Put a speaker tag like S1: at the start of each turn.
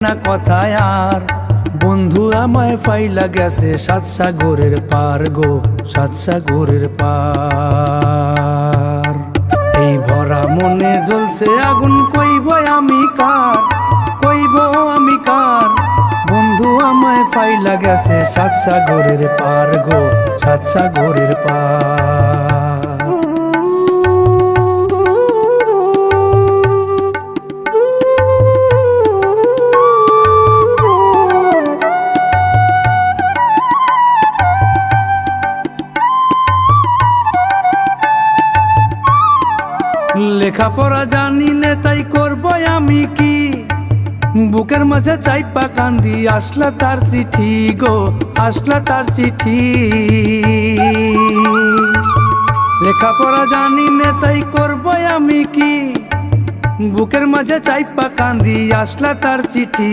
S1: না কথায় আর বন্ধু আমায় ফাইলা গেছে সাত সাগরের পার গো, সাত সাগরের পার। এই ভরা মনে জ্বলছে আগুন, কইব আমি কার, কইব আমি কার। বন্ধু আমায় ফাইলা গেছে সাত সাগরের পার গো, সাত সাগরের পার। লেখাপড়া জানি নে তাই করব আমি কি, বুকের মাঝে চাইপা কান্দি আসলা তার চিঠি গো, আসলা তার চিঠি। লেখাপড়া জানি নে তাই করব আমি কি, বুকের মাঝে চাইপা কান্দি আসলা তার চিঠি।